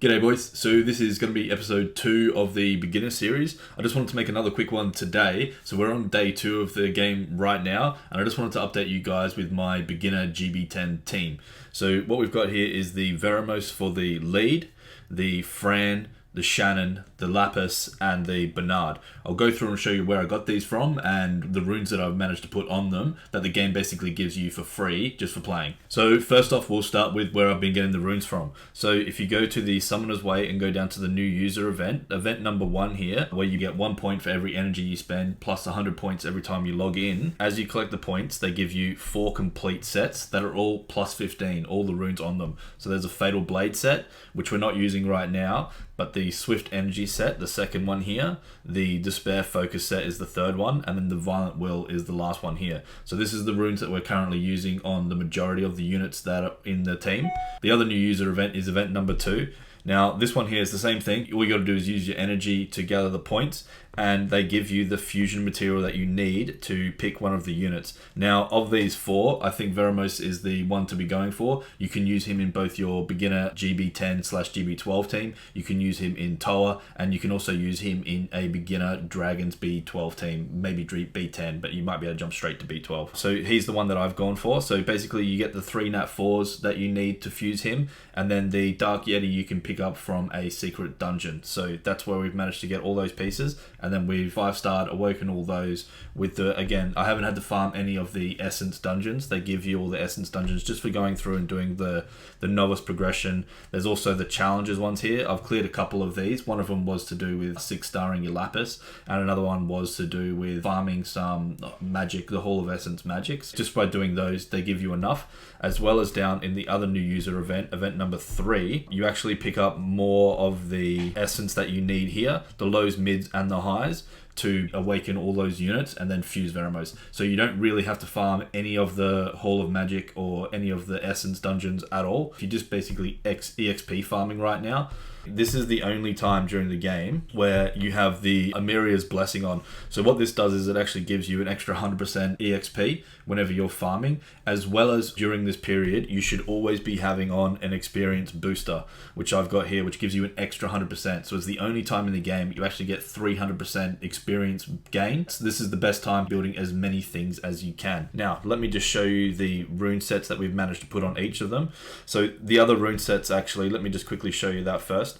G'day boys, so this is going to be episode 2 of the beginner series. I just wanted to make another quick one today. So we're on day 2 of the game right now, and I just wanted to update you guys with my beginner GB10 team. So what we've got here is the Veramos for the lead, the Fran, the Shannon, the Lapis, and the Bernard. I'll go through and show you where I got these from and the runes that I've managed to put on them that the game basically gives you for free just for playing. So first off, we'll start with where I've been getting the runes from. So if you go to the Summoner's Way and go down to the new user event number 1 here, where you get 1 point for every energy you spend, plus 100 points every time you log in. As you collect the points, they give you 4 complete sets that are all plus 15, all the runes on them. So there's a Fatal Blade set, which we're not using right now, but the Swift Energy set, the second one here, the Despair Focus set is the third one, and then the Violent Will is the last one here. So this is the runes that we're currently using on the majority of the units that are in the team. The other new user event is event number 2. Now this one here is the same thing. All you got to do is use your energy to gather the points, and they give you the fusion material that you need to pick one of the units. Now of these 4, I think Veramos is the one to be going for. You can use him in both your beginner GB10/GB12 team, you can use him in Toa, and you can also use him in a beginner Dragons B12 team, maybe B10, but you might be able to jump straight to B12. So he's the one that I've gone for. So basically you get the 3 Nat 4s that you need to fuse him, and then the Dark Yeti you can pick up from a secret dungeon. So that's where we've managed to get all those pieces, and then we've 5-starred, awoken all those with the, again, I haven't had to farm any of the essence dungeons. They give you all the essence dungeons just for going through and doing the novice progression. There's also the challenges ones here. I've cleared a couple of these. One of them was to do with 6-starring your Lapis, and another one was to do with farming some magic, the Hall of Essence magics. Just by doing those, they give you enough. As well as down in the other new user event number 3, you actually pick up more of the essence that you need here, the lows, mids, and the highs, to awaken all those units and then fuse Veramos. So you don't really have to farm any of the Hall of Magic or any of the Essence dungeons at all. You're just basically EXP farming right now. This is the only time during the game where you have the Amiria's Blessing on. So what this does is it actually gives you an extra 100% EXP whenever you're farming, as well as during this period, you should always be having on an experience booster, which I've got here, which gives you an extra 100%. So it's the only time in the game you actually get 300% experience gain. So this is the best time building as many things as you can. Now, let me just show you the rune sets that we've managed to put on each of them. So the other rune sets, actually, let me just quickly show you that first.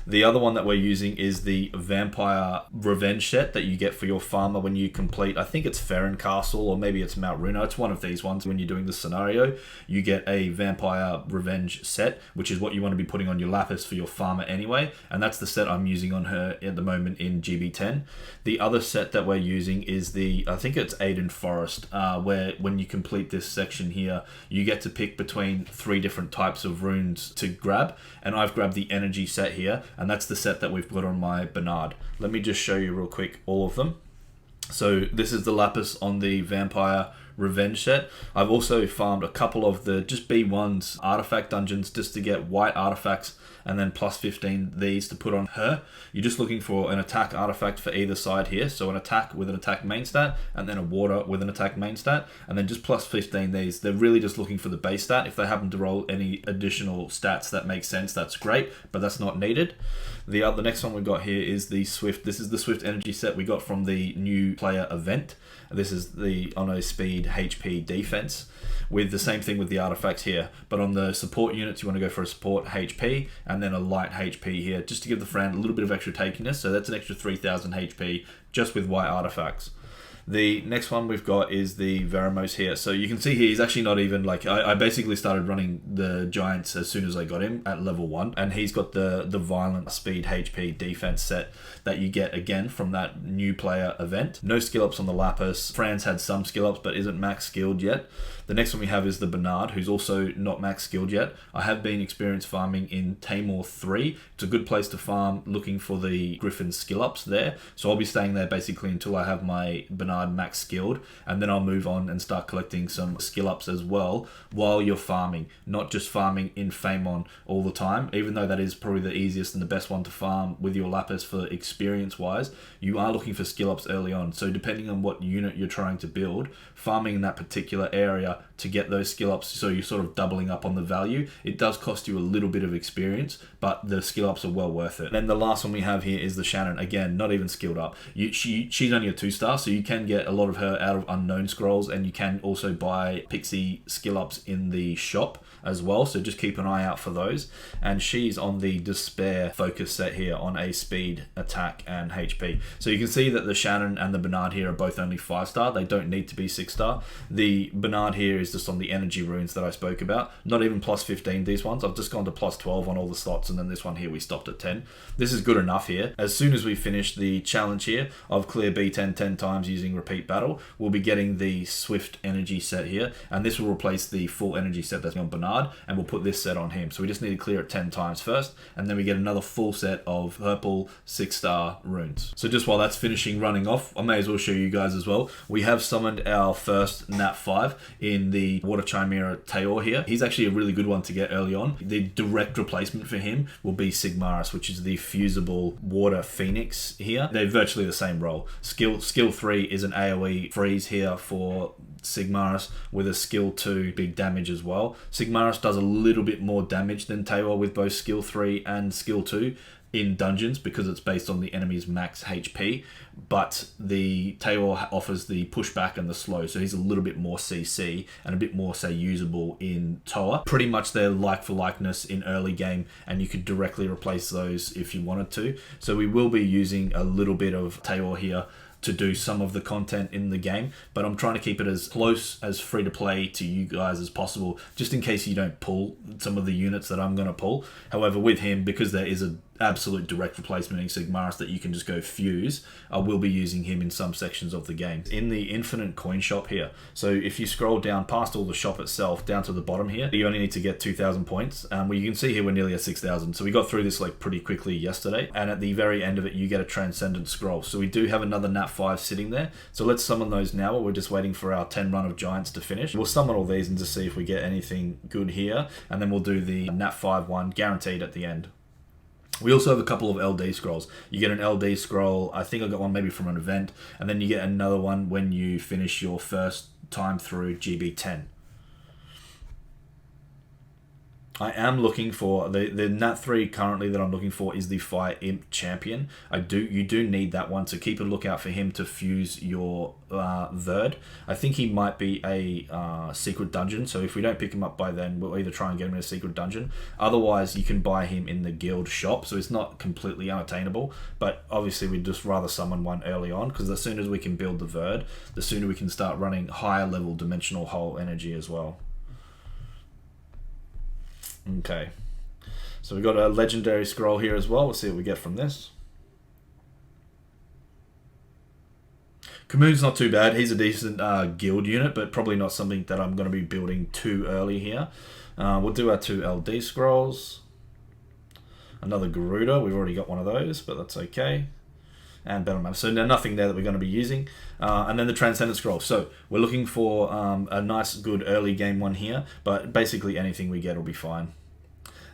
The other one that we're using is the Vampire Revenge set that you get for your farmer when you complete, I think it's Ferren Castle or maybe it's Mount Rune. It's one of these ones. When you're doing the scenario, you get a Vampire Revenge set, which is what you want to be putting on your Lapis for your farmer anyway, and that's the set I'm using on her at the moment in GB10. The other set that we're using is the, I think it's Aiden Forest, where when you complete this section here, you get to pick between 3 different types of runes to grab, and I've grabbed the energy set here, and that's the set that we've put on my Bernard. Let me just show you real quick all of them. So this is the Lapis on the Vampire Revenge set. I've also farmed a couple of the just B1's artifact dungeons just to get white artifacts, and then plus 15 these to put on her. You're just looking for an attack artifact for either side here, so an attack with an attack main stat, and then a water with an attack main stat, and then just plus 15 these. They're really just looking for the base stat. If they happen to roll any additional stats that make sense, that's great, but that's not needed. The next one we've got here is the Swift. This is the Swift Energy set we got from the new player event. This is the Ono Speed HP defense, with the same thing with the artifacts here, but on the support units you want to go for a support HP and then a light HP here, just to give the friend a little bit of extra takiness. So that's an extra 3000 HP just with white artifacts. The next one we've got is the Veramos here. So you can see here, he's actually not even like, I basically started running the Giants as soon as I got him at level 1. And he's got the Violent Speed HP defense set that you get again from that new player event. No skill ups on the Lapis. Fran's had some skill ups, but isn't max skilled yet. The next one we have is the Bernard, who's also not max skilled yet. I have been experience farming in Tamor 3. It's a good place to farm looking for the Griffin skill ups there. So I'll be staying there basically until I have my Bernard Bernard max skilled, and then I'll move on and start collecting some skill ups as well while you're farming, not just farming in Famon all the time, even though that is probably the easiest and the best one to farm with your lapis for experience wise. You are looking for skill ups early on, so depending on what unit you're trying to build, farming in that particular area to get those skill ups, so you're sort of doubling up on the value. It does cost you a little bit of experience, but the skill ups are well worth it. Then the last one we have here is the Shannon. Again, not even skilled up. She's only a 2-star, so you can get a lot of her out of unknown scrolls, and you can also buy pixie skill ups in the shop as well, so just keep an eye out for those. And she's on the Despair focus set here on a speed, attack, and HP. So you can see that the Shannon and the Bernard here are both only 5-star. They don't need to be 6-star. The Bernard here is just on the energy runes that I spoke about. Not even plus 15, these ones. I've just gone to plus 12 on all the slots, and then this one here we stopped at 10. This is good enough here. As soon as we finish the challenge here of clear B10 10 times using repeat battle, we'll be getting the Swift energy set here, and this will replace the full energy set that's on Bernard, and we'll put this set on him. So we just need to clear it 10 times first, and then we get another full set of purple 6-star runes. So just while that's finishing running off, I may as well show you guys as well. We have summoned our first Nat 5 in the Water Chimera Taor here. He's actually a really good one to get early on. The direct replacement for him will be Sigmaris, which is the fusible water phoenix here. They're virtually the same role. Skill 3 is an AoE freeze here for Sigmaris, with a skill 2 big damage as well. Sigmaris does a little bit more damage than Taor with both skill 3 and skill 2 in dungeons, because it's based on the enemy's max HP, but the Taor offers the pushback and the slow, so he's a little bit more CC and a bit more, say, usable in Toa. Pretty much they're like for likeness in early game, and you could directly replace those if you wanted to. So we will be using a little bit of Taor here to do some of the content in the game, but I'm trying to keep it as close as free to play to you guys as possible, just in case you don't pull some of the units that I'm going to pull. However, with him, because there is a absolute direct replacement in Sigmaris that you can just go fuse, I will be using him in some sections of the game. In the infinite coin shop here, so if you scroll down past all the shop itself down to the bottom here, you only need to get 2,000 points. Well, you can see here we're nearly at 6,000, so we got through this like pretty quickly yesterday, and at the very end of it you get a transcendent scroll. So we do have another Nat 5 sitting there, so let's summon those now while we're just waiting for our 10 run of giants to finish. We'll summon all these and just see if we get anything good here, and then we'll do the Nat 5 one guaranteed at the end. We also have a couple of LD scrolls. You get an LD scroll, I think I got one maybe from an event, and then you get another one when you finish your first time through GB10. I am looking for the Nat 3 currently that I'm looking for is the Fire Imp Champion. You do need that one, so keep a lookout for him to fuse your Verd. I think he might be a secret dungeon, so if we don't pick him up by then, we'll either try and get him in a secret dungeon. Otherwise, you can buy him in the guild shop, so it's not completely unattainable, but obviously we'd just rather summon one early on, because as soon as we can build the Verd, the sooner we can start running higher level dimensional hull energy as well. Okay, so we've got a legendary scroll here as well. We'll see what we get from this. Kamoon's not too bad. He's a decent guild unit, but probably not something that I'm going to be building too early here. We'll do our 2 LD scrolls. Another Garuda. We've already got one of those, but that's okay. And Battle Map. So now nothing there that we're going to be using. And then the Transcendent Scroll. So we're looking for a nice, good early game one here, but basically anything we get will be fine.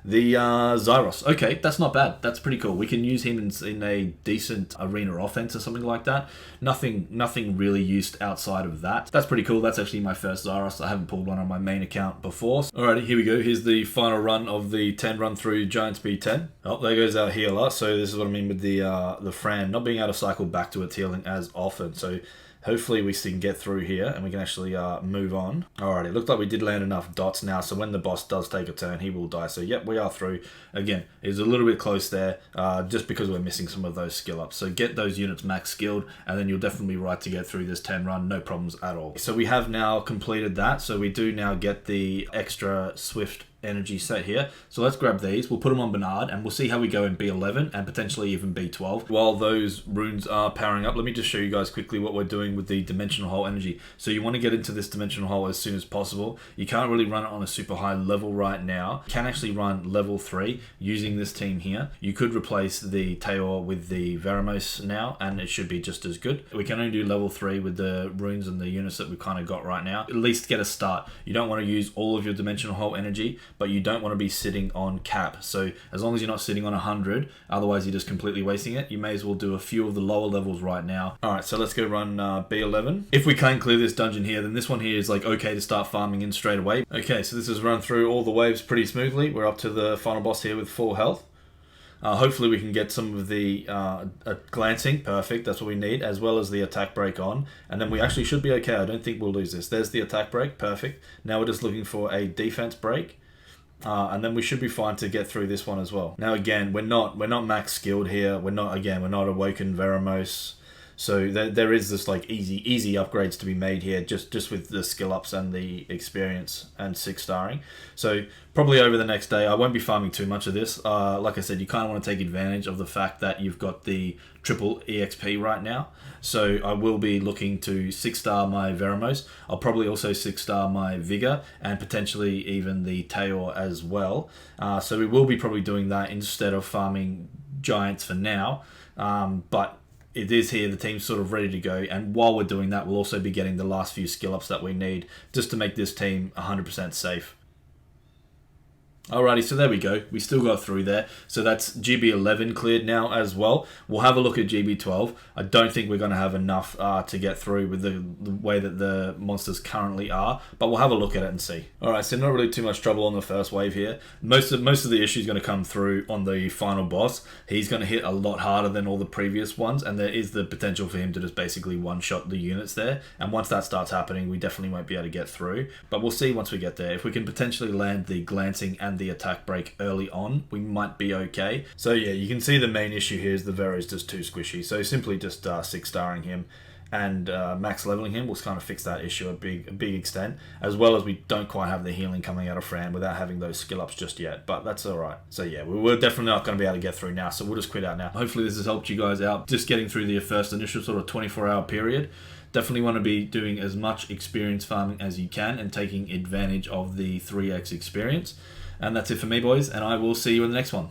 The Zyros. Okay, that's not bad. That's pretty cool. We can use him in a decent arena offense or something like that. Nothing really used outside of that. That's pretty cool. That's actually my first Zyros. I haven't pulled one on my main account before. Alrighty, here we go. Here's the final run of the 10 run through Giants B10. Oh, there goes our healer. So this is what I mean with the Fran not being able to cycle back to its healing as often. So hopefully we can get through here and we can actually move on. Alrighty, it looks like we did land enough dots now, so when the boss does take a turn, he will die. So yep, we are through. Again, it's a little bit close there, just because we're missing some of those skill ups. So get those units max skilled, and then you'll definitely be right to get through this 10 run, no problems at all. So we have now completed that, so we do now get the extra Swift energy set here. So let's grab these, we'll put them on Bernard, and we'll see how we go in B11 and potentially even B12. While those runes are powering up, let me just show you guys quickly what we're doing with the dimensional hole energy. So you want to get into this dimensional hole as soon as possible. You can't really run it on a super high level right now. You can actually run level 3 using this team here. You could replace the Taor with the Veramos now, and it should be just as good. We can only do level 3 with the runes and the units that we've kind of got right now. At least get a start. You don't want to use all of your dimensional hole energy, but you don't want to be sitting on cap. So as long as you're not sitting on 100, otherwise you're just completely wasting it. You may as well do a few of the lower levels right now. Alright, so let's go run B11. If we can clear this dungeon here, then this one here is like okay to start farming in straight away. Okay, so this has run through all the waves pretty smoothly. We're up to the final boss here with full health. Hopefully we can get some of the glancing, perfect, that's what we need, as well as the attack break on, and then we actually should be okay. I don't think we'll lose this. There's the attack break, perfect. Now we're just looking for a defense break, and then we should be fine to get through this one as well. Now again, we're not max skilled here. We're not Awoken Veramos. So there is this like easy upgrades to be made here just with the skill ups and the experience and 6-starring. So probably over the next day, I won't be farming too much of this. Like I said, you kind of want to take advantage of the fact that you've got the triple EXP right now. So I will be looking to 6-star my Veramos. I'll probably also 6-star my Vigor and potentially even the Taor as well. So we will be probably doing that instead of farming giants for now. But it is here, the team's sort of ready to go, and while we're doing that, we'll also be getting the last few skill ups that we need just to make this team 100% safe. Alrighty, so there we go. We still got through there. So that's GB11 cleared now as well. We'll have a look at GB12. I don't think we're going to have enough to get through with the way that the monsters currently are, but we'll have a look at it and see. Alright, so not really too much trouble on the first wave here. Most of the issues going to come through on the final boss. He's going to hit a lot harder than all the previous ones, and there is the potential for him to just basically one-shot the units there. And once that starts happening, we definitely won't be able to get through. But we'll see once we get there. If we can potentially land the glancing and the attack break early on, we might be okay. So yeah, you can see the main issue here is the Vero is just too squishy. So simply just 6-starring him and max leveling him will kind of fix that issue a big extent, as well as we don't quite have the healing coming out of Fran without having those skill ups just yet, but that's alright. So yeah, we're definitely not going to be able to get through now, so we'll just quit out now. Hopefully this has helped you guys out, just getting through the first initial sort of 24-hour period. Definitely want to be doing as much experience farming as you can and taking advantage of the 3x experience. And that's it for me, boys, and I will see you in the next one.